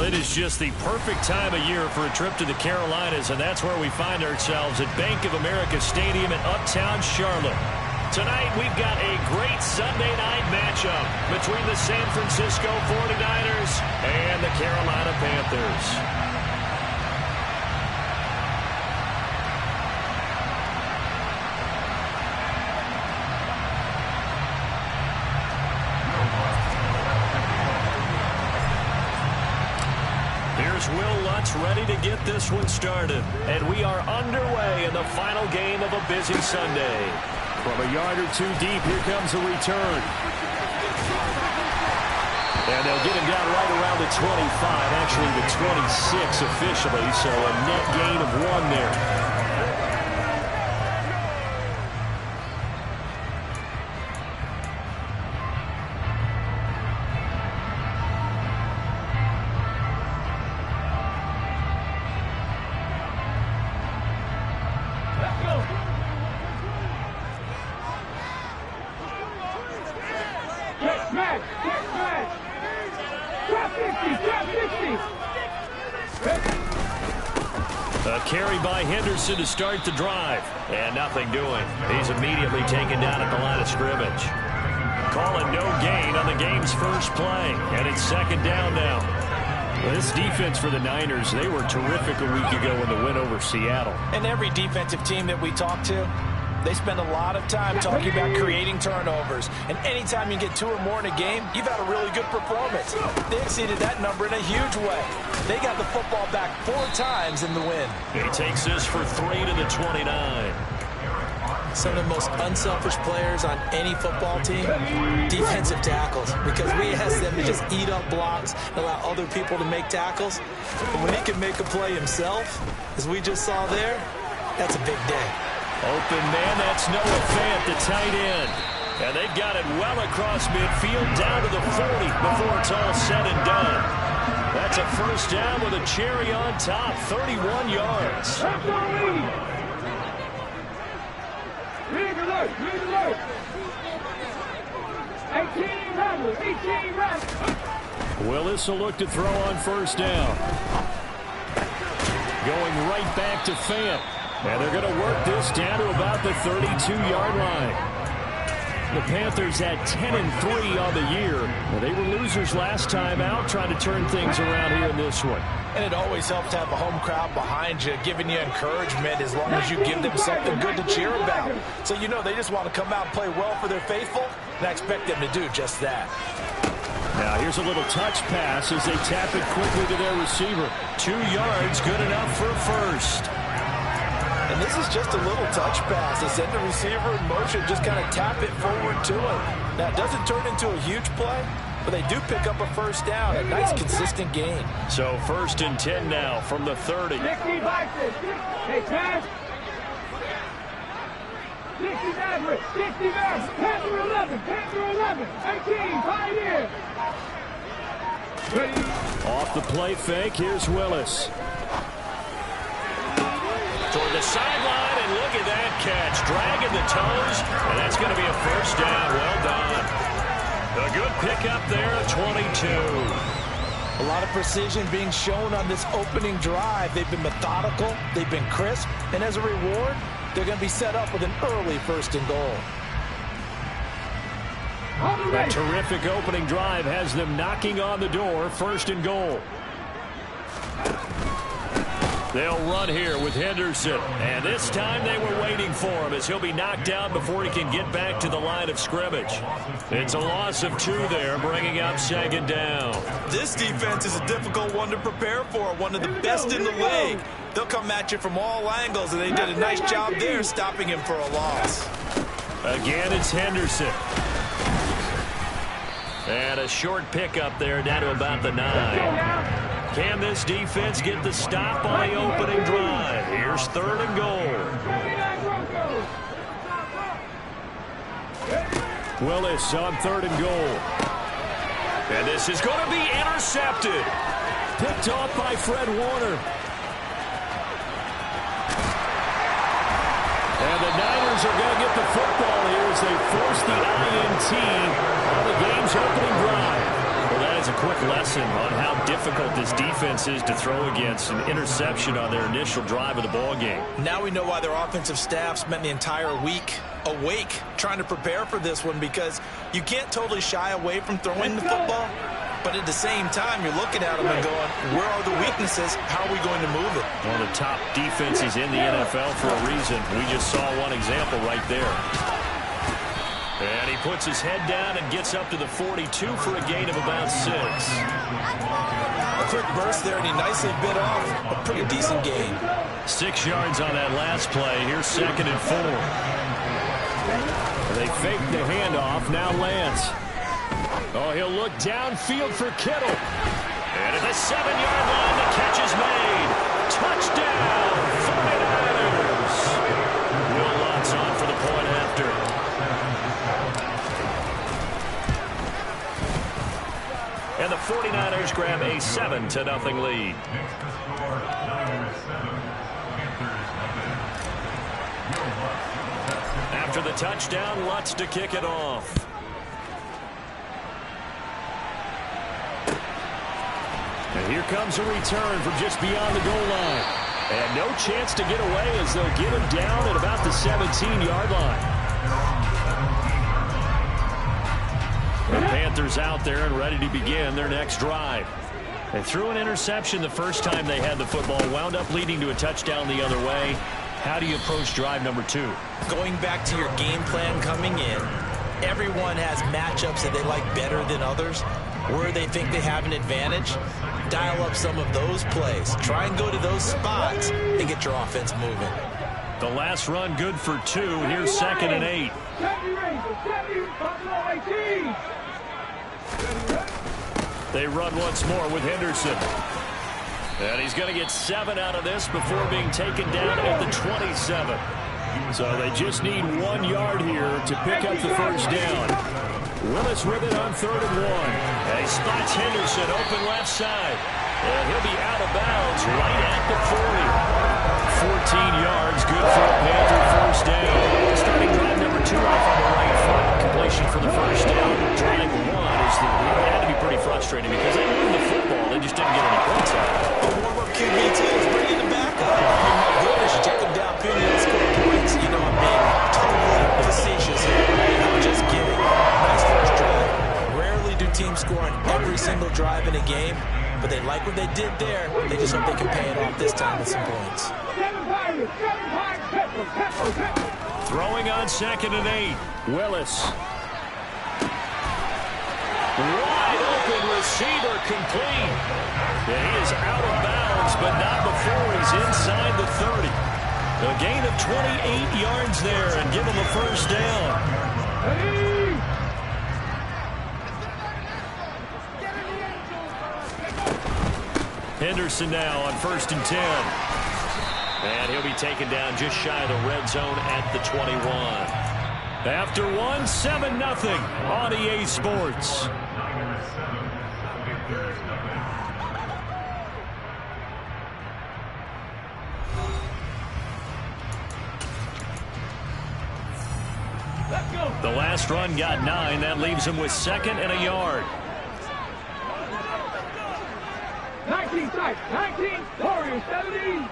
Well, it is just the perfect time of year for a trip to the Carolinas, and that's where we find ourselves at Bank of America Stadium in Uptown Charlotte. Tonight, we've got a great Sunday night matchup between the San Francisco 49ers and the Carolina Panthers. Will Lutz ready to get this one started. And we are underway in the final game of a busy Sunday. From a yard or two deep, here comes a return. And they'll get him down right around the 25, actually the 26 officially, so a net gain of 1 there. A carry by Henderson to start the drive. And nothing doing. He's immediately taken down at the line of scrimmage. Calling no gain on the game's first play. And it's second down now. Well, this defense for the Niners, they were terrific a week ago in the win over Seattle. And every defensive team that we talk to, they spend a lot of time talking about creating turnovers. And anytime you get 2 or more in a game, you've had a really good performance. They exceeded that number in a huge way. They got the football back 4 times in the win. He takes this for 3 to the 29. Some of the most unselfish players on any football team, defensive tackles, because we ask them to just eat up blocks and allow other people to make tackles. And when he can make a play himself, as we just saw there, that's a big day. Open man, that's Noah Fant, the tight end. And they've got it well across midfield, down to the 40 before it's all said and done. That's a first down with a cherry on top, 31 yards. Read alert, read alert. 18 runners, 18 runners. Willis will look to throw on first down. Going right back to Fant. And they're going to work this down to about the 32-yard line. The Panthers had 10-3 on the year. Well, they were losers last time out, trying to turn things around here in this one. And it always helps to have a home crowd behind you, giving you encouragement as long as you give them something good to cheer about. So you know they just want to come out and play well for their faithful, and I expect them to do just that. Now here's a little touch pass as they tap it quickly to their receiver. 2 yards, good enough for a first. And this is just a little touch pass. They send the receiver in motion, just kind of tap it forward to him. Now, it doesn't turn into a huge play, but they do pick up a first down, a nice, consistent gain. So, 1st and 10 now from the 30. 60 boxes. Hey, pass. 60 Maverick. 60 Maverick. Panther 11. Panther 11. 18. Pioneer. Ready. Off the play fake, here's Willis. Toward the sideline, and look at that catch. Dragging the toes, and that's going to be a first down. Well done. A good pickup there at 22. A lot of precision being shown on this opening drive. They've been methodical, they've been crisp, and as a reward, they're going to be set up with an early 1st and goal. A terrific opening drive has them knocking on the door, 1st and goal. They'll run here with Henderson. And this time they were waiting for him as he'll be knocked down before he can get back to the line of scrimmage. It's a loss of 2 there, bringing up 2nd down. This defense is a difficult one to prepare for, one of the best in the league. They'll come at you from all angles, and they did a nice job there stopping him for a loss. Again, it's Henderson. And a short pickup there down to about the 9. Can this defense get the stop on the opening drive? Here's 3rd and goal. Willis on 3rd and goal. And this is going to be intercepted. Picked off by Fred Warner. And the Niners are going to get the football here as they force the INT on the game's opening drive. Well, that is a quick lesson on how difficult this defense is to throw against. An interception on their initial drive of the ball game. Now we know why their offensive staff spent the entire week awake trying to prepare for this one, because you can't totally shy away from throwing the football, but at the same time you're looking at them and going, where are the weaknesses? How are we going to move it? One of the top defenses in the NFL for a reason. We just saw one example right there. And he puts his head down and gets up to the 42 for a gain of about 6. A quick burst there, and he nicely bit off a pretty decent gain. 6 yards on that last play. Here's 2nd and 4. They fake the handoff. Now Lance. Oh, he'll look downfield for Kittle. And at the 7-yard line, the catch is made. Touchdown, 49ers. Will Lutz on for the point after. And the 49ers grab a 7-0 lead. After the touchdown, Lutz to kick it off. And here comes a return from just beyond the goal line. And no chance to get away as they'll get him down at about the 17-yard line. The Panthers out there and ready to begin their next drive. They threw an interception the first time they had the football, wound up leading to a touchdown the other way. How do you approach drive number 2? Going back to your game plan coming in, everyone has matchups that they like better than others, where they think they have an advantage. Dial up some of those plays. Try and go to those spots and get your offense moving. The last run good for 2. Here's 2nd and 8. They run once more with Henderson. And he's going to get 7 out of this before being taken down at the 27. So they just need 1 yard here to pick up the first down. Willis with it on 3rd and 1. And he spots Henderson open left side. And he'll be out of bounds right at the 40. 14 yards, good for a Panther first down. Starting drive number 2 off on the right foot. Completion for the first down. Drive 1 is it had to be pretty frustrating because they moved the football. They just didn't get any points out. A warm-up QB too is bringing them back up. I mean, my goodness, you take them down, period, and score points. You know, I'm being totally facetious here. I'm just kidding. Nice first drive. Rarely do teams score on every single drive in a game, but they like what they did there. They just hope they can pay it off this time with some points. Throwing on 2nd and 8. Willis. Wide open receiver complete. And he is out of bounds, but not before he's inside the 30. A gain of 28 yards there and give him a first down. Henderson now on 1st and 10. And he'll be taken down just shy of the red zone at the 21. After 1, 7-0 on EA Sports. The last run got 9. That leaves him with 2nd and a yard. 19 tight, 19, Warriors 17.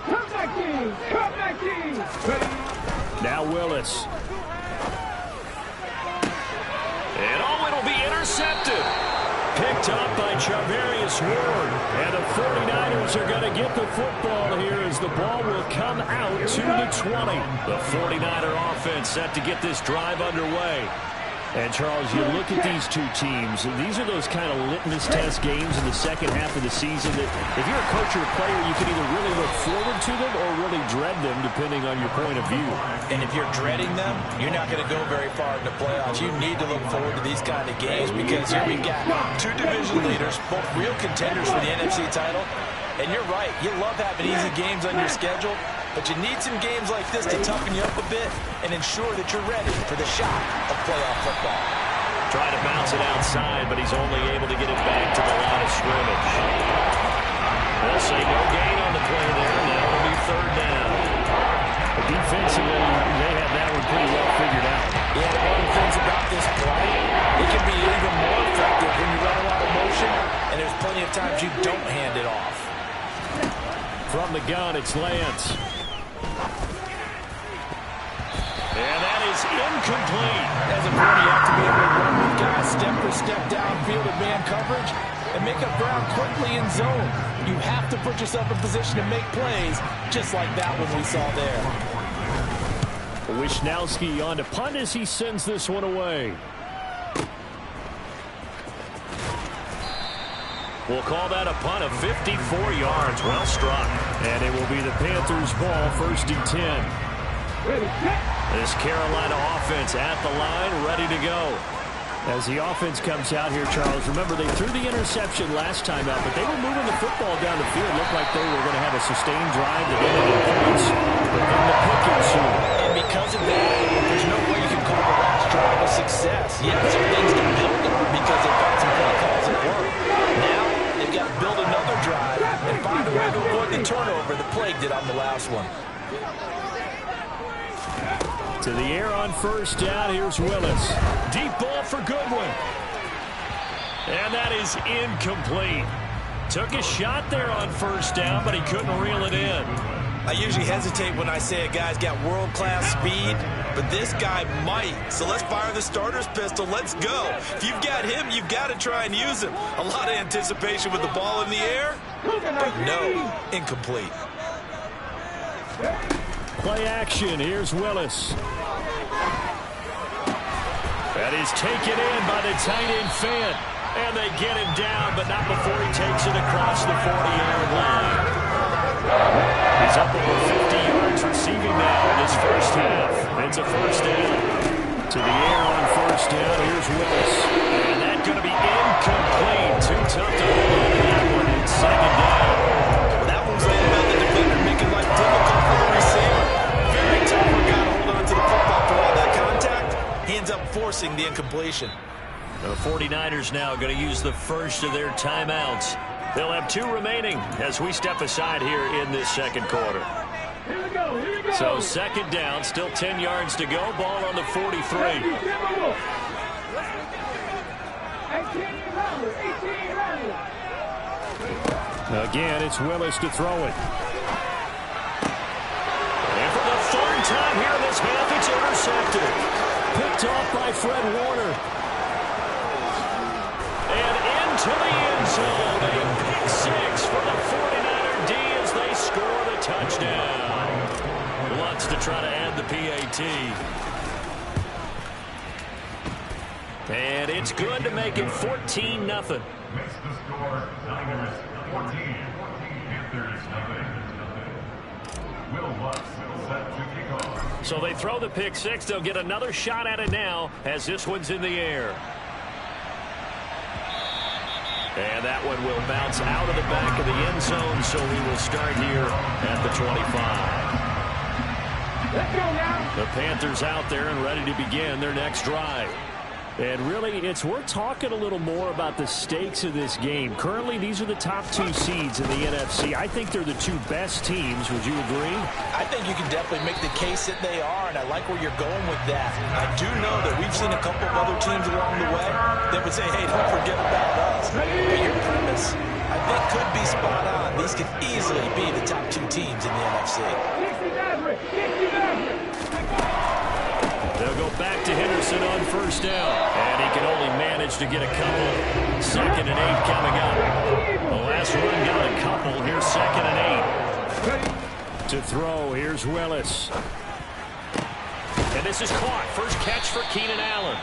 Come back team, come back team. Ready? Now Willis. And it'll be intercepted. Picked up by Charvarius Ward. And the 49ers are going to get the football here as the ball will come out to the 20. The 49er offense set to get this drive underway. And, Charles, you look at these two teams, and these are those kind of litmus test games in the second half of the season that if you're a coach or a player, you can either really look forward to them or really dread them, depending on your point of view. And if you're dreading them, you're not going to go very far in the playoffs. You need to look forward to these kind of games because here we got two division leaders, both real contenders for the NFC title. And you're right, you love having easy games on your schedule, but you need some games like this to toughen you up a bit and ensure that you're ready for the shock of playoff football. Trying to bounce it outside, but he's only able to get it back to the line of scrimmage. They'll say no gain on the play there. Now it'll be 3rd down. Defensively, they have that one pretty well figured out. Yeah, one of the things about this play, it can be even more effective when you run a lot of From the gun, it's Lance. And that is incomplete. As a player, you have to be able to run with guys step for step downfield in man coverage and make up ground quickly in zone. You have to put yourself in position to make plays, just like that one we saw there. Wishnowski on to punt as he sends this one away. We'll call that a punt of 54 yards. Well struck. And it will be the Panthers' ball, 1st and 10. This Carolina offense at the line, ready to go. As the offense comes out here, Charles, remember they threw the interception last time out, but they were moving the football down the field. Looked like they were going to have a sustained drive that ended in points, but then the pick ensued. And because of that, there's no way you can call the last drive a success. Yes, some things can build on because they've got some play calls at work. Now, they've got to build another drive and find a way to avoid the turnover that plagued it on the last one. To the air on 1st down. Here's Willis. Deep ball for Goodwin. And that is incomplete. Took a shot there on 1st down, but he couldn't reel it in. I usually hesitate when I say a guy's got world-class speed, but this guy might. So let's fire the starter's pistol. Let's go. If you've got him, you've got to try and use him. A lot of anticipation with the ball in the air, but no, incomplete. Play action. Here's Willis. That is taken in by the tight end Fant. And they get him down, but not before he takes it across the 40-yard line. He's up over 50 yards receiving now in his first half. It's a 1st down. To the air on 1st down. Here's Willis. And that's going to be incomplete. Too tough to hold on to that one. It's 2nd down. That one's all about the defender making life difficult for the receiver. Very tough for a guy to hold on to the football for all that contact. He ends up forcing the incompletion. The 49ers now going to use the first of their timeouts. They'll have 2 remaining as we step aside here in this 2nd quarter. Here we go. So 2nd down, still 10 yards to go. Ball on the 43. 18 Again, it's Willis to throw it. And for the 3rd time here in this half, it's intercepted. Picked off by Fred Warner. And into the end zone. A pick 6 for the 49er D as they score the touchdown. Lutz to try to add the PAT. And it's good to make it 14-0. Makes the score Niners 14, Panthers nothing. Will Lutz set to kick off. So they throw the pick 6. They'll get another shot at it now as this one's in the air. And that one will bounce out of the back of the end zone, so we will start here at the 25. Let's go now. The Panthers out there and ready to begin their next drive. And really, it's worth talking a little more about the stakes of this game. Currently, these are the top 2 seeds in the NFC. I think they're the 2 best teams. Would you agree? I think you can definitely make the case that they are, and I like where you're going with that. I do know that we've seen a couple of other teams along the way that would say, hey, don't forget about us. But your premise, I think, could be spot on. These could easily be the top 2 teams in the NFC. 60 average. 60 average. They'll go back to Henderson on 1st down. And he can only manage to get a couple. 2nd and 8 coming up. The last run got a couple. Here's 2nd and 8. To throw, here's Willis. And this is caught. First catch for Keenan Allen.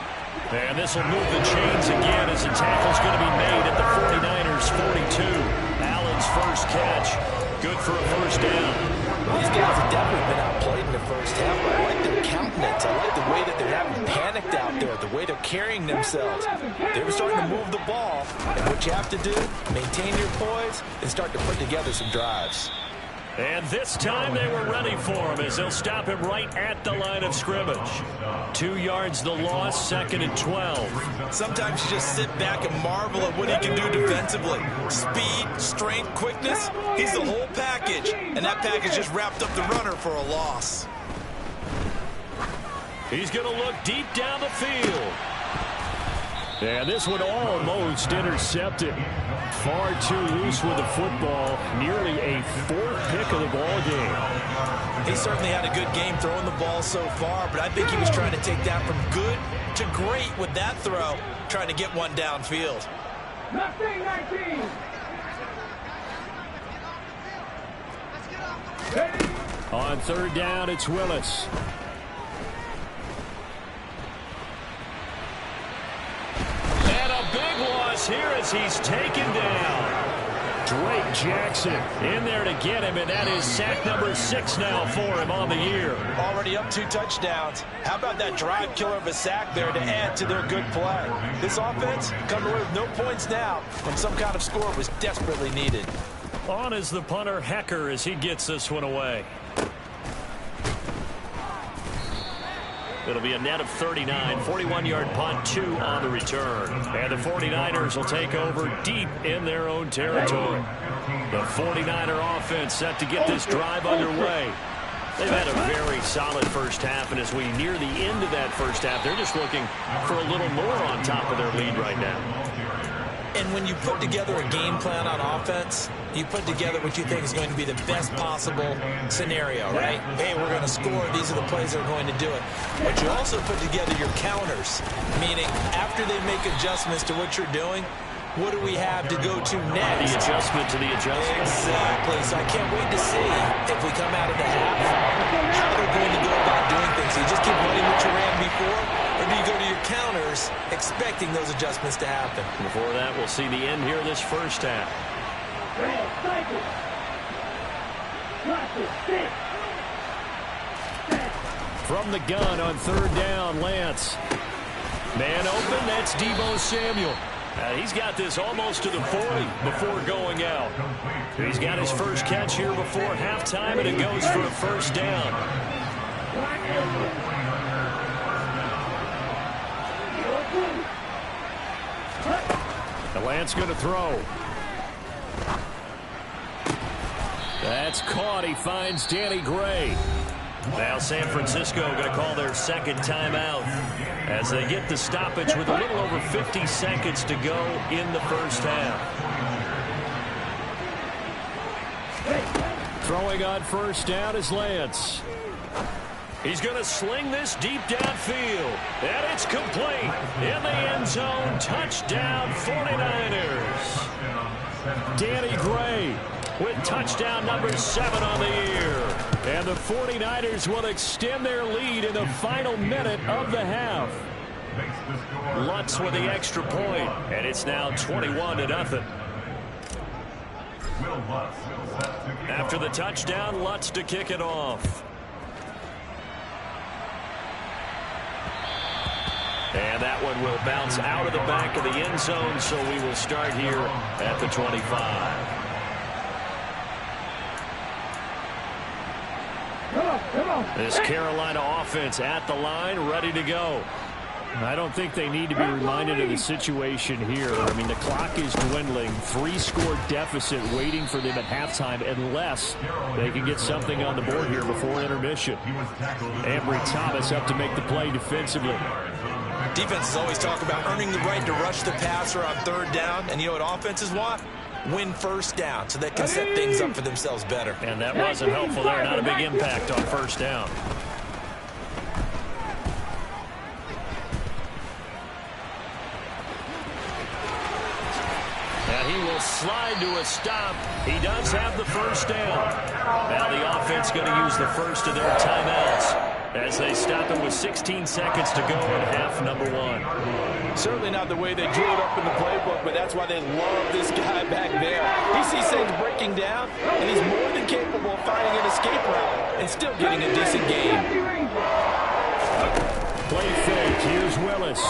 And this will move the chains again as the tackle's going to be made at the 49ers 42. Allen's first catch. Good for a 1st down. These guys have definitely been outplayed in the first half, but I like their countenance. I like the way that they're having panicked out there, the way they're carrying themselves. They're starting to move the ball, and what you have to do, maintain your poise and start to put together some drives. And this time they were ready for him as they'll stop him right at the line of scrimmage. 2 yards the loss, 2nd and 12. Sometimes you just sit back and marvel at what he can do defensively. Speed, strength, quickness, he's the whole package. And that package just wrapped up the runner for a loss. He's going to look deep down the field. And this one almost intercepted. Far too loose with the football. Nearly a fourth pick of the ball game. He certainly had a good game throwing the ball so far, but I think he was trying to take that from good to great with that throw, trying to get one downfield. Left wing 19. On third down, it's Willis. And a big loss here as he's taken down. Drake Jackson in there to get him, and that is sack number 6 now for him on the year. Already up 2 touchdowns. How about that drive killer of a sack there to add to their good play? This offense coming away with no points now, and some kind of score was desperately needed. On is the punter, Hecker, as he gets this one away. It'll be a net of 39, 41-yard punt, 2 on the return. And the 49ers will take over deep in their own territory. The 49er offense set to get this drive underway. They've had a very solid first half, and as we near the end of that first half, they're just looking for a little more on top of their lead right now. And when you put together a game plan on offense, you put together what you think is going to be the best possible scenario, right? Hey, we're going to score. These are the plays that are going to do it. But you also put together your counters, meaning after they make adjustments to what you're doing, what do we have to go to next? The adjustment to the adjustment. Exactly. So I can't wait to see if we come out of the half, how they're going to go about doing things. So you just keep running what you ran before, or do you go to your counters expecting those adjustments to happen? Before that, we'll see the end here of this first half. From the gun on third down, Lance. Man open, that's Deebo Samuel. He's got this almost to the 40 before going out. He's got his first catch here before halftime, and it goes for a first down. And Lance going to throw. That's caught. He finds Danny Gray. Now San Francisco going to call their second timeout as they get the stoppage with a little over 50 seconds to go in the first half. Throwing on first down is Lance. He's going to sling this deep downfield, and it's complete. In the end zone, touchdown 49ers. Danny Gray with touchdown number 7 on the year. And the 49ers will extend their lead in the final minute of the half. Lutz with the extra point, and it's now 21-0. After the touchdown, Lutz to kick it off. And that one will bounce out of the back of the end zone, so we will start here at the 25. This Carolina offense at the line, ready to go. I don't think they need to be reminded of the situation here. I mean, the clock is dwindling. 3-score deficit waiting for them at halftime unless they can get something on the board here before intermission. Ambry Thomas up to make the play defensively. Defenses always talk about earning the right to rush the passer on third down. And you know what offenses want? Win first down so they can set things up for themselves better. And that wasn't helpful there. Not a big impact on first down. And he will slide to a stop. He does have the first down. Now the offense going to use the first of their timeouts as they stop it with 16 seconds to go in half number 1. Certainly not the way they drew it up in the playbook, but that's why they love this guy back there. He sees things breaking down, and he's more than capable of finding an escape route and still getting a decent game. Play fake. Here's Willis.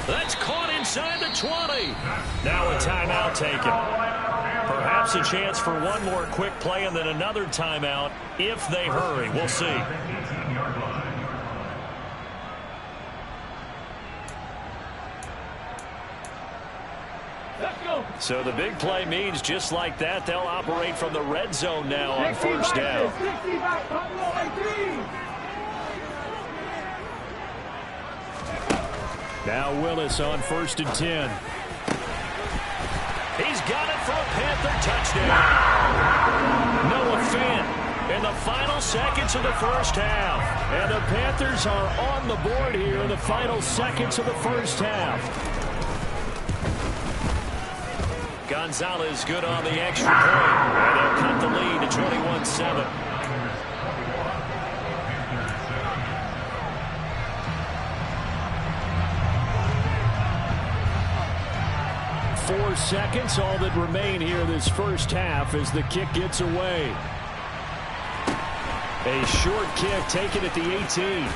That's caught inside the 20. Now a timeout taken. Perhaps a chance for one more quick play and then another timeout if they hurry. We'll see. So the big play means just like that, they'll operate from the red zone now on first down. Now Willis on 1st and 10. He's got it for a Panther touchdown. Noah Fant in the final seconds of the first half. And the Panthers are on the board here in the final seconds of the first half. Gonzalez good on the extra point. And they'll cut the lead to 21-7. 4 seconds, all that remain here this first half as the kick gets away. A short kick taken at the 18.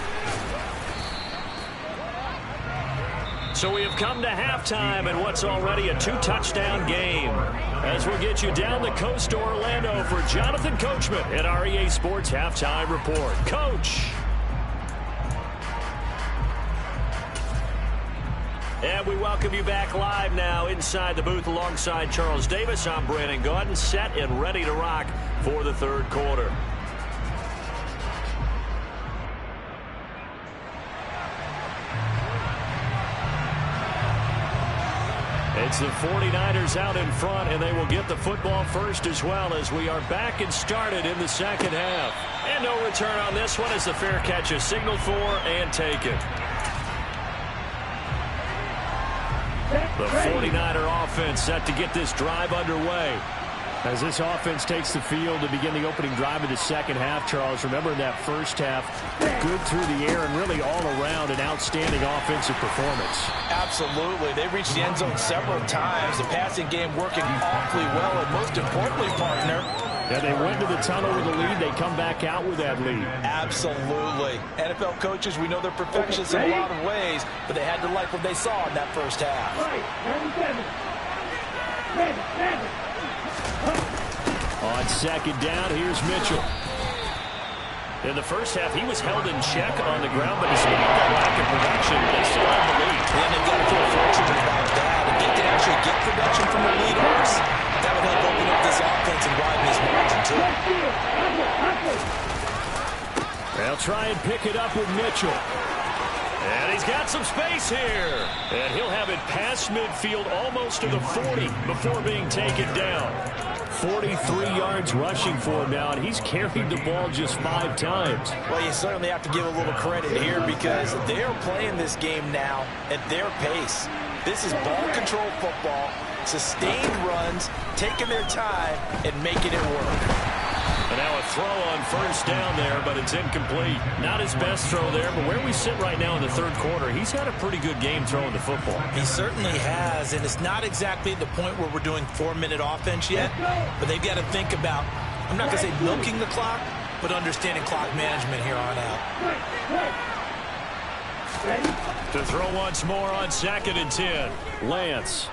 So we have come to halftime in what's already a 2-touchdown game. As we'll get you down the coast to Orlando for Jonathan Coachman at our EA Sports Halftime Report. Coach. And we welcome you back live now inside the booth alongside Charles Davis. I'm Brandon Gaudin, set and ready to rock for the third quarter. It's the 49ers out in front, and they will get the football first as well as we are back and started in the second half. And no return on this one as the fair catch is signaled for and taken. The 49er offense set to get this drive underway. As this offense takes the field to begin the opening drive of the second half, Charles, remember in that first half, good through the air and really all around an outstanding offensive performance. Absolutely. They reached the end zone several times. The passing game working awfully well, and most importantly, partner, yeah, they went to the tunnel with a lead. They come back out with that lead. Absolutely. NFL coaches, we know they're perfectionists in a lot of ways, but they had to like what they saw in that first half. On second down, here's Mitchell. In the first half, he was held in check on the ground, but despite that lack of production, they still have the lead. And they've got to feel fortunate about that. If they can actually get production from the lead arcs, that would help open up this offense and widen this margin, too. They'll try and pick it up with Mitchell. And he's got some space here. And he'll have it past midfield almost to the 40 before being taken down. 43 yards rushing for him now, and he's carried the ball just 5 times. Well, you certainly have to give a little credit here because they're playing this game now at their pace. This is ball control football, sustained runs, taking their time, and making it work. And now a throw on first down there, but it's incomplete. Not his best throw there, but where we sit right now in the third quarter, he's had a pretty good game throwing the football. He certainly has, and it's not exactly the point where we're doing 4-minute offense yet, but they've got to think about, I'm not going to say milking the clock, but understanding clock management here on out. To throw once more on 2nd and 10. Lance.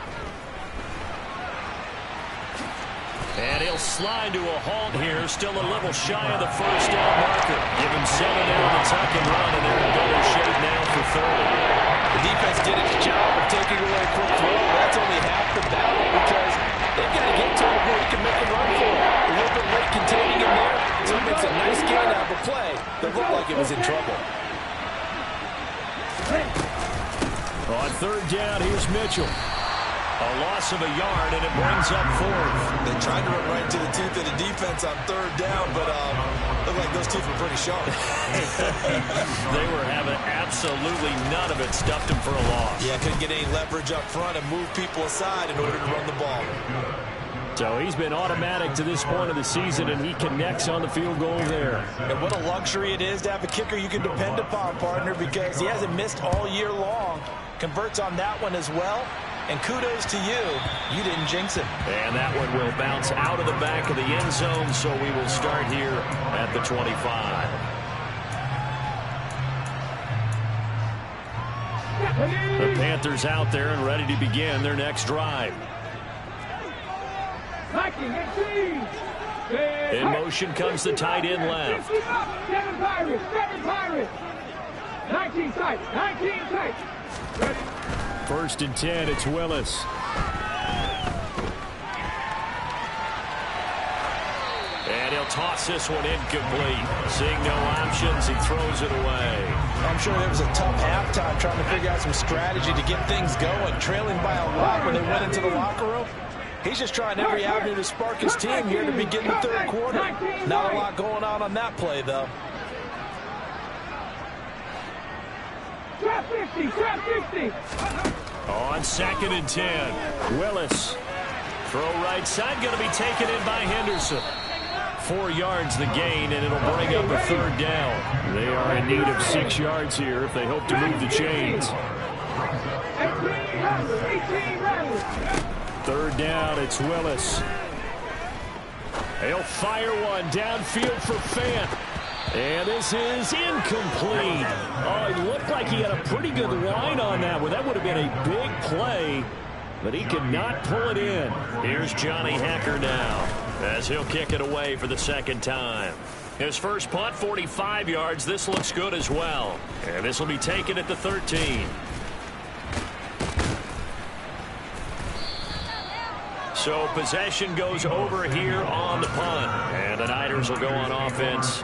And he'll slide to a halt here, still a little shy of the first down marker. Give him 7 down the tuck and run, and they're in better shape now for third. The defense did its job of taking away a quick throw, but that's only half the battle because they've got to get to him where he can make a run for it. A little bit late containing him there, so he makes a nice gain out of the play that looked like it was in trouble. On third down, here's Mitchell. A loss of a yard, and it brings up 4th. They tried to run right into the teeth of the defense on third down, but looked like those teeth were pretty sharp. They were having absolutely none of it, stuffed him for a loss. Yeah, couldn't get any leverage up front and move people aside in order to run the ball. So he's been automatic to this point of the season, and he connects on the field goal there. And what a luxury it is to have a kicker you can depend upon, partner, because he hasn't missed all year long. Converts on that one as well. And kudos to you. You didn't jinx him. And that one will bounce out of the back of the end zone, so we will start here at the 25. The Panthers out there and ready to begin their next drive. In motion comes the tight end left. 7 Pirates. 19 tight. Ready. 1st and 10, it's Willis. And he'll toss this one incomplete. Seeing no options, he throws it away. I'm sure there was a tough halftime trying to figure out some strategy to get things going, trailing by a lot when they went into the locker room. He's just trying every avenue to spark his team here to begin the third quarter. Not a lot going on that play, though. Trap 50, trap 50. On 2nd and 10, Willis. Throw right side, going to be taken in by Henderson. 4 yards the gain, and it'll bring up a third down. They are in need of 6 yards here if they hope to move the chains. 18 rattle. Third down, it's Willis. He'll fire one downfield for Fant. And this is incomplete. Oh, it looked like he had a pretty good line on that one. That would have been a big play, but he could not pull it in. Here's Johnny Hacker now, as he'll kick it away for the second time. His first punt, 45 yards. This looks good as well. And this will be taken at the 13. So possession goes over here on the punt. And the Niners will go on offense.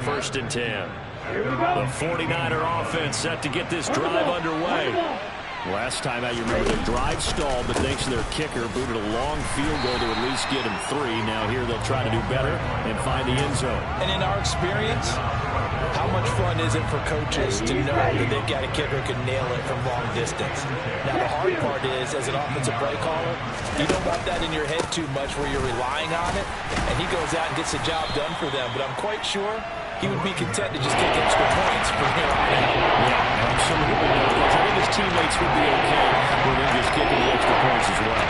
1st and 10. The 49er offense set to get this drive underway. Last time out, you remember the drive stalled, but thanks to their kicker, booted a long field goal to at least get him 3. Now here they'll try to do better and find the end zone. And in our experience, how much fun is it for coaches to know that they've got a kicker who can nail it from long distance? Now, the hard part is, as an offensive play caller, you don't want that in your head too much where you're relying on it, and he goes out and gets the job done for them. But I'm quite sure he would be content to just kick extra points from here on out. Yeah, absolutely. I think his teammates would be okay with him just kicking the extra points as well.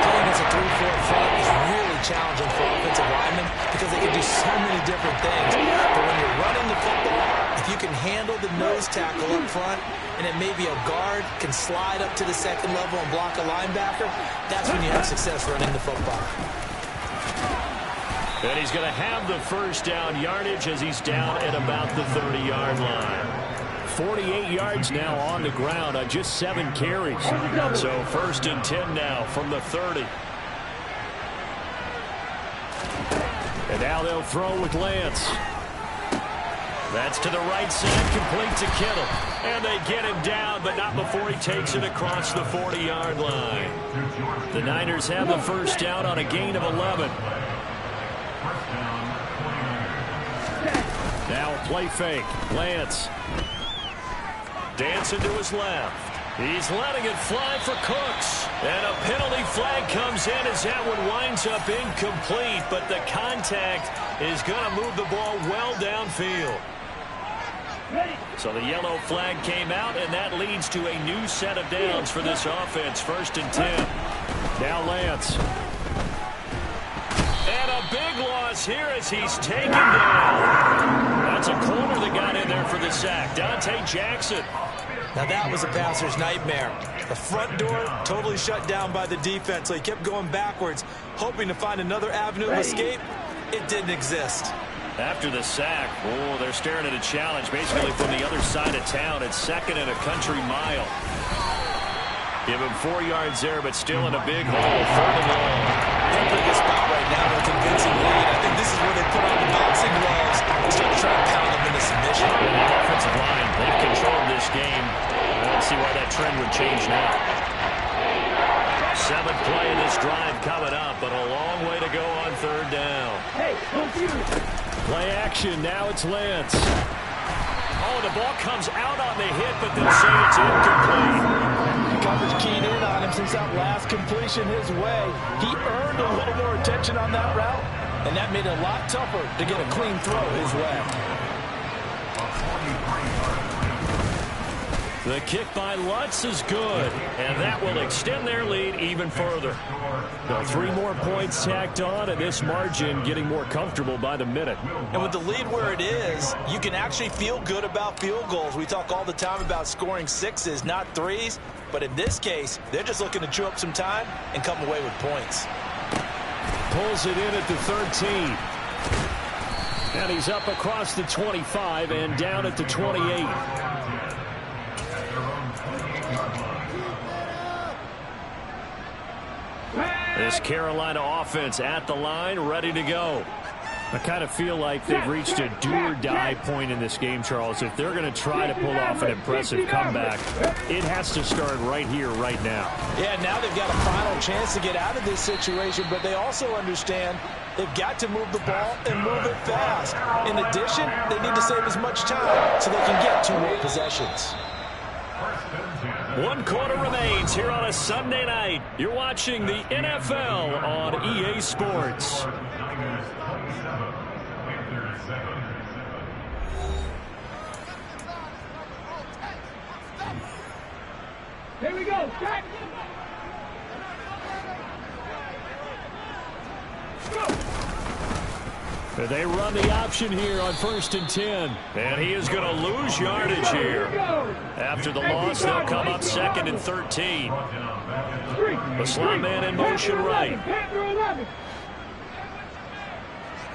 Playing as a 3-4 front is really challenging for offensive linemen because they can do so many different things. But when you're running the football, if you can handle the nose tackle up front, and then maybe a guard can slide up to the second level and block a linebacker, that's when you have success running the football. And he's going to have the first down yardage as he's down at about the 30-yard line. 48 yards now on the ground on just 7 carries. So 1st and 10 now from the 30. And now they'll throw with Lance. That's to the right side, complete to Kittle. And they get him down, but not before he takes it across the 40-yard line. The Niners have the first down on a gain of 11. Now a play fake. Lance. Dancing to his left. He's letting it fly for Cooks. And a penalty flag comes in as that one winds up incomplete. But the contact is going to move the ball well downfield. So the yellow flag came out, and that leads to a new set of downs for this offense. 1st and 10. Now Lance. And a big loss here as he's taken down. That's a corner that got in there for the sack. Dante Jackson. Now that was a passer's nightmare. The front door totally shut down by the defense, so he kept going backwards, hoping to find another avenue of escape. It didn't exist. After the sack, oh, they're staring at a challenge basically from the other side of town. It's 2nd and a country mile. Give him 4 yards there, but still in a big hole. 3rd and long. They're in a good spot right now with a convincing lead. I think this is where they put on the boxing gloves and start to try to pound them into submission. And the offensive line, they've controlled this game. I don't see why that trend would change now. 7th play of this drive coming up, but a long way to go on 3rd down. Hey, confused. Play action, now it's Lance. Oh, the ball comes out on the hit, but they'll say it's incomplete. Coverage keyed in on him since that last completion his way. He earned a little more attention on that route, and that made it a lot tougher to get a clean throw his way. The kick by Lutz is good, and that will extend their lead even further. Now 3 more points tacked on, and this margin getting more comfortable by the minute. And with the lead where it is, you can actually feel good about field goals. We talk all the time about scoring 6s, not 3s. But in this case, they're just looking to chew up some time and come away with points. Pulls it in at the 13. And he's up across the 25 and down at the 28. This Carolina offense at the line, ready to go. I kind of feel like they've reached a do-or-die point in this game, Charles. If they're going to try to pull off an impressive comeback, it has to start right here, right now. Yeah, now they've got a final chance to get out of this situation, but they also understand they've got to move the ball and move it fast. In addition, they need to save as much time so they can get 2 more possessions. 1 quarter remains here on a Sunday night. You're watching the NFL on EA Sports. Here we go. Set. They run the option here on 1st and 10. And he is going to lose yardage here. After the loss, they'll come up 2nd and 13. The slot man in motion right. Panther 11.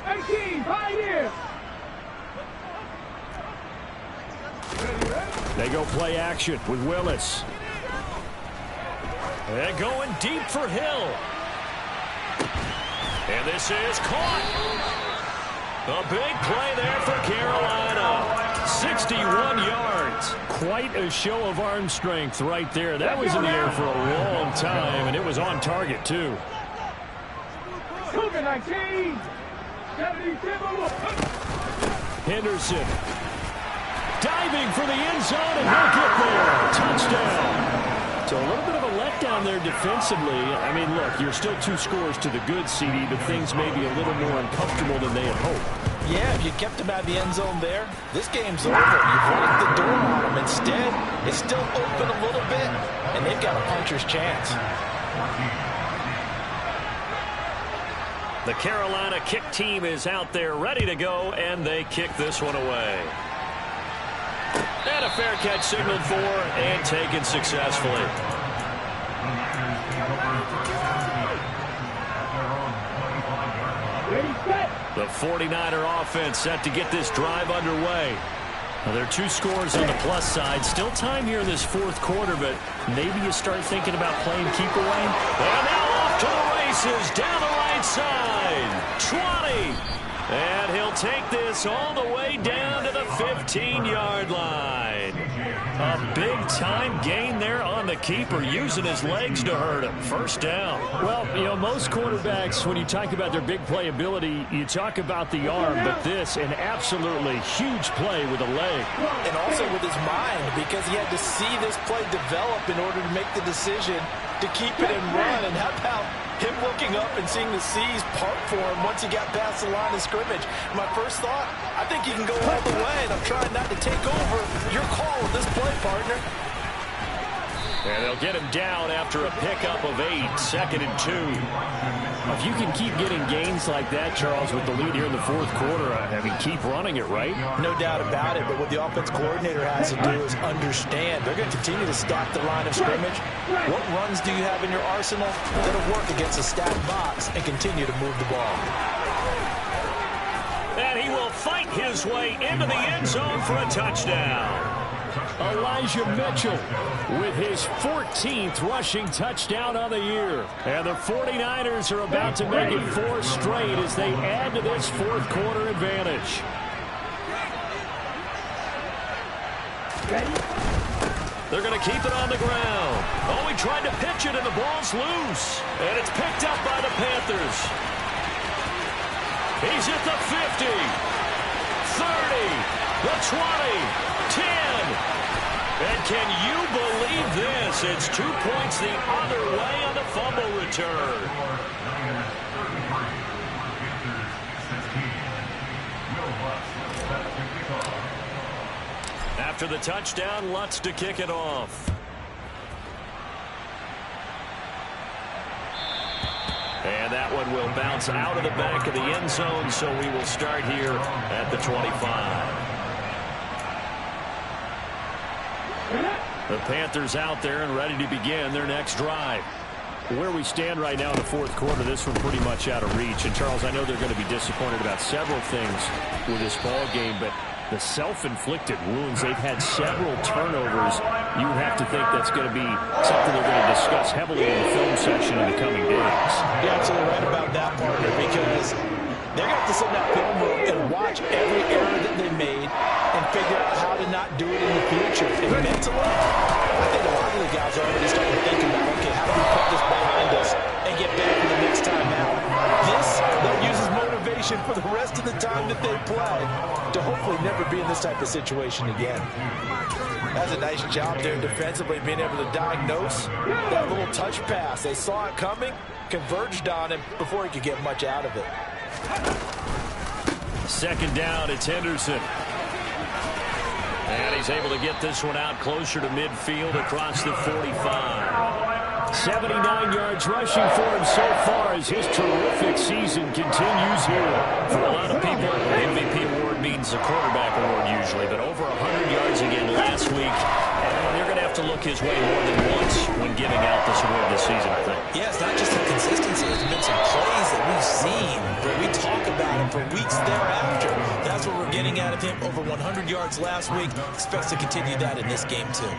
18, Pioneer. They go play action with Willis. They're going deep for Hill. And this is caught. A big play there for Carolina. 61 yards. Quite a show of arm strength right there. That was in the air for a long time, and it was on target, too. Cougar 19. 77. Henderson diving for the end zone, and he'll get there. Touchdown. So a little bit of a letdown there defensively. I mean, look, you're still 2 scores to the good, CD, but things may be a little more uncomfortable than they had hoped. Yeah, if you kept him out of the end zone there, this game's over. You've locked the door on him. Instead, it's still open a little bit, and they've got a puncher's chance. The Carolina kick team is out there ready to go, and they kick this one away. And a fair catch signaled for and taken successfully. The 49er offense set to get this drive underway. Now, there are 2 scores on the plus side. Still time here in this 4th quarter, but maybe you start thinking about playing keep away. And now off to the races down the right side. 20. And he'll take this all the way down to the 15-yard line. A big-time gain there on the keeper, using his legs to hurt him. First down. Well, you know, most quarterbacks, when you talk about their big playability, you talk about the arm, but this, an absolutely huge play with a leg. And also with his mind, because he had to see this play develop in order to make the decision to keep it and run. And how about him looking up and seeing the seas part for him once he got past the line of scrimmage? My first thought, I think he can go all the way, and I'm trying not to take over your call with this play, partner. And they'll get him down after a pickup of 8, 2nd and 2. If you can keep getting gains like that, Charles, with the lead here in the 4th quarter, I mean, keep running it, right? No doubt about it, but what the offense coordinator has to do is understand they're going to continue to stack the line of scrimmage. What runs do you have in your arsenal that'll work against a stacked box and continue to move the ball? And he will fight his way into the end zone for a touchdown. Elijah Mitchell with his 14th rushing touchdown on the year. And the 49ers are about to make it 4 straight as they add to this 4th quarter advantage. They're going to keep it on the ground. Oh, he tried to pitch it, and the ball's loose. And it's picked up by the Panthers. He's at the 50, 30, the 20, 10. And can you believe this? It's 2 points the other way on the fumble return. After the touchdown, Lutz to kick it off. And that one will bounce out of the back of the end zone, so we will start here at the 25. The Panthers out there and ready to begin their next drive. Where we stand right now in the 4th quarter, this one pretty much out of reach. And, Charles, I know they're going to be disappointed about several things with this ball game, but the self-inflicted wounds, they've had several turnovers. You would have to think that's going to be something they're going to discuss heavily in the film section in the coming days. You're absolutely right about that, partner, because They're going to have to sit in that film room and watch every error that they made and figure out how to not do it in the future. And mentally, I think a lot of the guys are already starting to think about, okay, how do we put this behind us and get back for the next time out? This, they'll use as motivation for the rest of the time that they play to hopefully never be in this type of situation again. That's a nice job there defensively, being able to diagnose that little touch pass. They saw it coming, converged on him before he could get much out of it. Second down, it's Henderson. And he's able to get this one out closer to midfield across the 45. 79 yards rushing for him so far as his terrific season continues here. For a lot of people, the MVP award means a quarterback award usually, but over 100 yards again last week. And they're going to have to look his way more than once when giving out this award this season, I think. Yeah, it's not just the consistency. There's been some plays that we've seen, but we talk about him for weeks thereafter. That's what we're getting out of him. Over 100 yards last week. Expects to continue that in this game, too.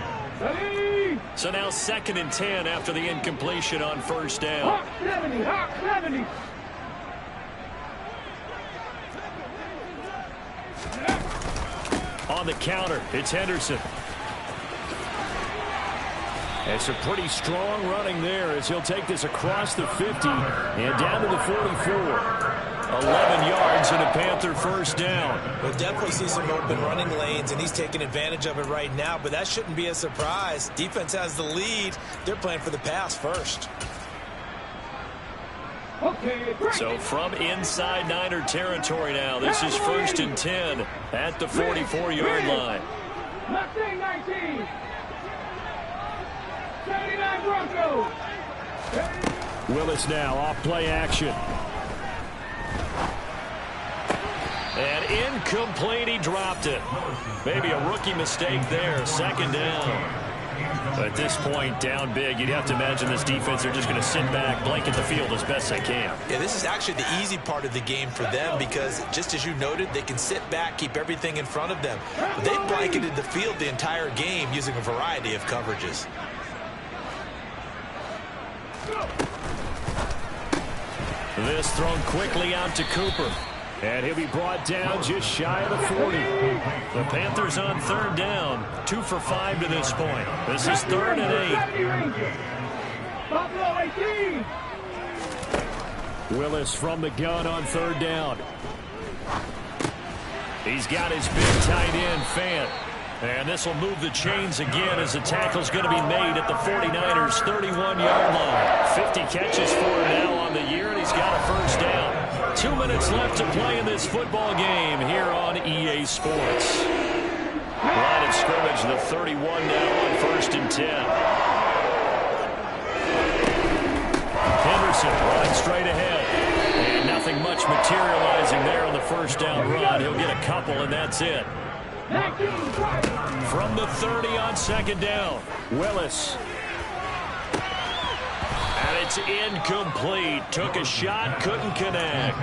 So now 2nd and 10 after the incompletion on first down. Hawk 70, Hawk 70. On the counter, it's Henderson. It's a pretty strong running there as he'll take this across the 50 and down to the 44. 11 yards and a Panther first down. We'll definitely see some open running lanes, and he's taking advantage of it right now, but that shouldn't be a surprise. Defense has the lead. They're playing for the pass first. Okay, So from inside Niner territory now, this is 1st and 10 at the 44-yard line. Mustang 19. 79 Broncos. Willis now off play action. And incomplete, he dropped it. Maybe a rookie mistake there, 2nd down. But at this point, down big, you'd have to imagine this defense, they're just going to sit back, blanket the field as best they can. Yeah, this is actually the easy part of the game for them because, just as you noted, they can sit back, keep everything in front of them. But they've blanketed the field the entire game using a variety of coverages. This thrown quickly out to Cooper. And he'll be brought down just shy of the 40. The Panthers on 3rd down. 2 for 5 to this point. This is 3rd and 8. Buffalo 18. Willis from the gun on 3rd down. He's got his big tight end, Fant. And this will move the chains again as the tackle's going to be made at the 49ers' 31-yard line. 50 catches for him now on the year, and he's got a first down. 2 minutes left to play in this football game here on EA Sports. Line of scrimmage, the 31 now on 1st and 10. Henderson running straight ahead. And nothing much materializing there on the first down run. He'll get a couple, and that's it. From the 30 on 2nd down, Willis. And it's incomplete. Took a shot, couldn't connect.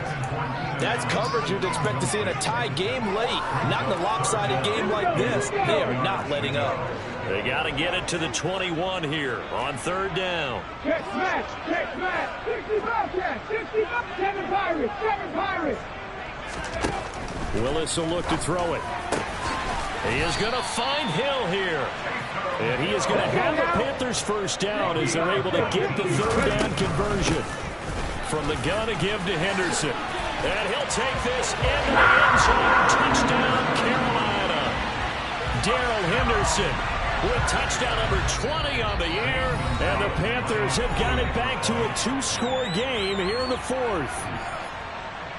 That's coverage you'd expect to see in a tie game late. Not in a lopsided game like this. They are not letting up. They got to get it to the 21 here on 3rd down. Check match, 60 Bobcats, 60 7 Pirates, 7 Pirates. Willis will look to throw it. He is going to find Hill here. And he is going to have the Panthers first down as they're able to get the 3rd down conversion. From the gun to give to Henderson. And he'll take this into the end zone. Touchdown, Carolina. Darrell Henderson with touchdown number 20 on the year. And the Panthers have got it back to a 2-score game here in the 4th.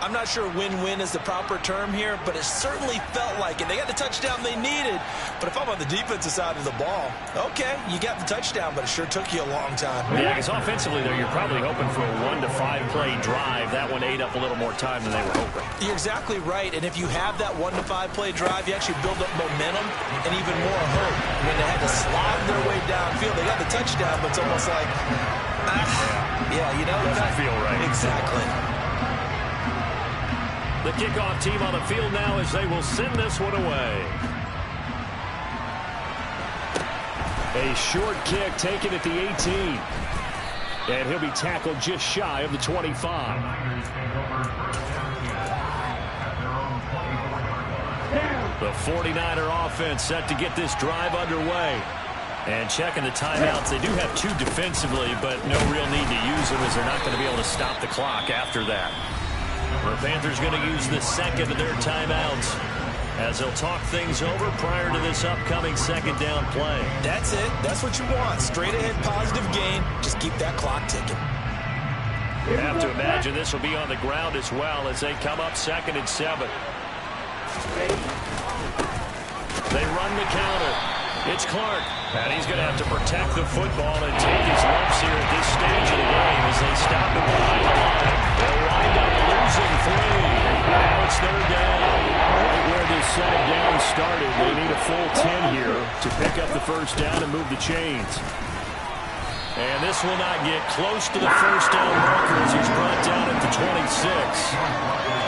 I'm not sure win-win is the proper term here, but it certainly felt like it. They got the touchdown they needed, but if I'm on the defensive side of the ball, okay, you got the touchdown, but it sure took you a long time. Yeah, because offensively, though, you're probably hoping for a 1 to 5 play drive. That one ate up a little more time than they were hoping. You're exactly right, and if you have that 1 to 5 play drive, you actually build up momentum and even more hope. When they had to slide their way downfield, they got the touchdown, but it's almost like, yeah, you know, doesn't feel right. Exactly. The kickoff team on the field now as they will send this one away. A short kick taken at the 18. And he'll be tackled just shy of the 25. The 49er offense set to get this drive underway. And checking the timeouts, they do have 2 defensively, but no real need to use them as they're not going to be able to stop the clock after that. The Panthers going to use the second of their timeouts as they'll talk things over prior to this upcoming second down play. That's it. That's what you want. Straight ahead positive gain. Just keep that clock ticking. You have to imagine this will be on the ground as well as they come up 2nd and 7. They run the counter. It's Clark, and he's going to have to protect the football and take his lumps here at this stage of the game as they stop him behind the line. They'll wind up losing 3. Now it's 3rd down. Right where this second down started, they need a full 10 here to pick up the first down and move the chains. And this will not get close to the first down marker as he's brought down at the 26.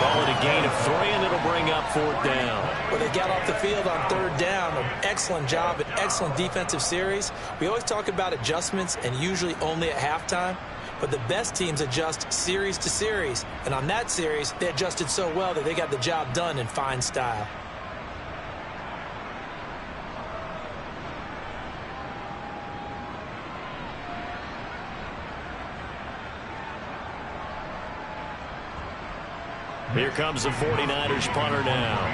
Call it a gain of 3, and it'll bring up 4th down. Well, they got off the field on 3rd down. An excellent job, an excellent defensive series. We always talk about adjustments and usually only at halftime. But the best teams adjust series to series. And on that series, they adjusted so well that they got the job done in fine style. Here comes the 49ers punter now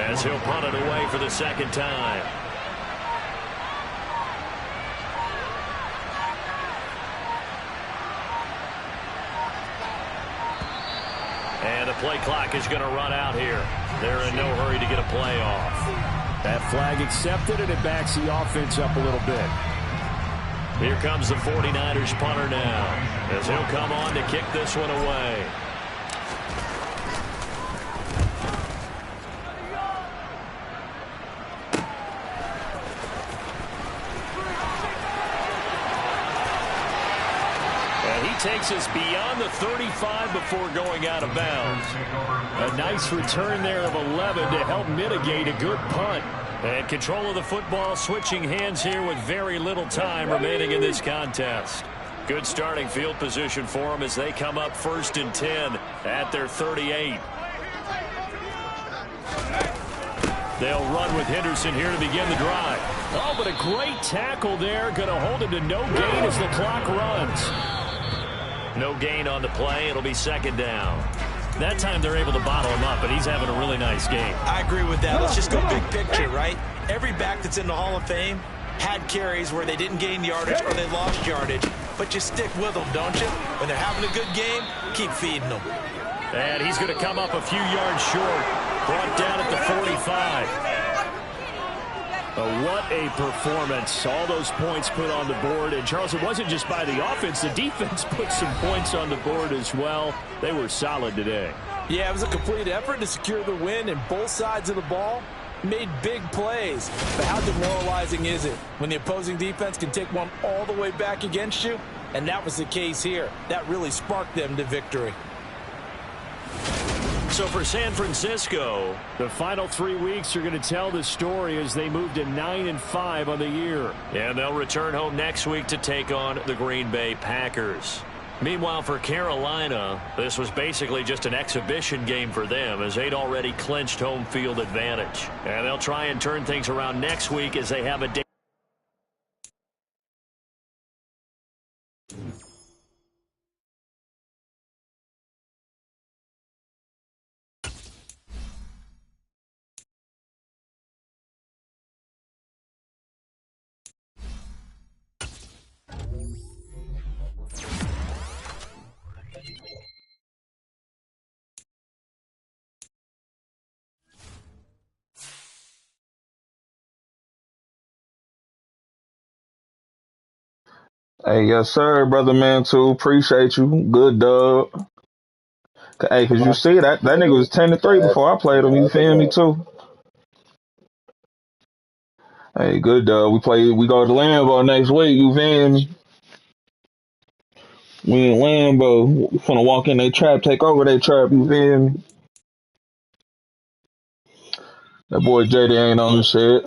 as he'll punt it away for the second time. And the play clock is going to run out here. They're in no hurry to get a play off. That flag accepted, and it backs the offense up a little bit. Here comes the 49ers punter now as he'll come on to kick this one away. Takes us beyond the 35 before going out of bounds. A nice return there of 11 to help mitigate a good punt. And control of the football switching hands here with very little time remaining in this contest. Good starting field position for them as they come up 1st and 10 at their 38. They'll run with Henderson here to begin the drive. Oh, but a great tackle there. Going to hold him to no gain as the clock runs. No gain on the play. It'll be 2nd down. That time they're able to bottle him up, but he's having a really nice game. I agree with that. Let's just go big picture, right? Every back that's in the Hall of Fame had carries where they didn't gain yardage or they lost yardage, but you stick with them, don't you? When they're having a good game, keep feeding them. And he's going to come up a few yards short. Brought down at the 45. What a performance. All those points put on the board. And, Charles, it wasn't just by the offense. The defense put some points on the board as well. They were solid today. Yeah, it was a complete effort to secure the win, and both sides of the ball made big plays. But how demoralizing is it when the opposing defense can take one all the way back against you? And that was the case here. That really sparked them to victory. So for San Francisco, the final 3 weeks are going to tell the story as they move to 9-5 on the year. And they'll return home next week to take on the Green Bay Packers. Meanwhile, for Carolina, this was basically just an exhibition game for them as they'd already clinched home field advantage. And they'll try and turn things around next week as they have a day. Hey, yes, sir, brother man, too. Appreciate you. Good dub. Hey, cause you see that nigga was 10-3 before I played him. You feel me too? Hey, good dub. We go to Lambeau next week. You feel me? We in Lambeau. We finna walk in their trap, take over their trap. You feel me? That boy JD ain't on the shit.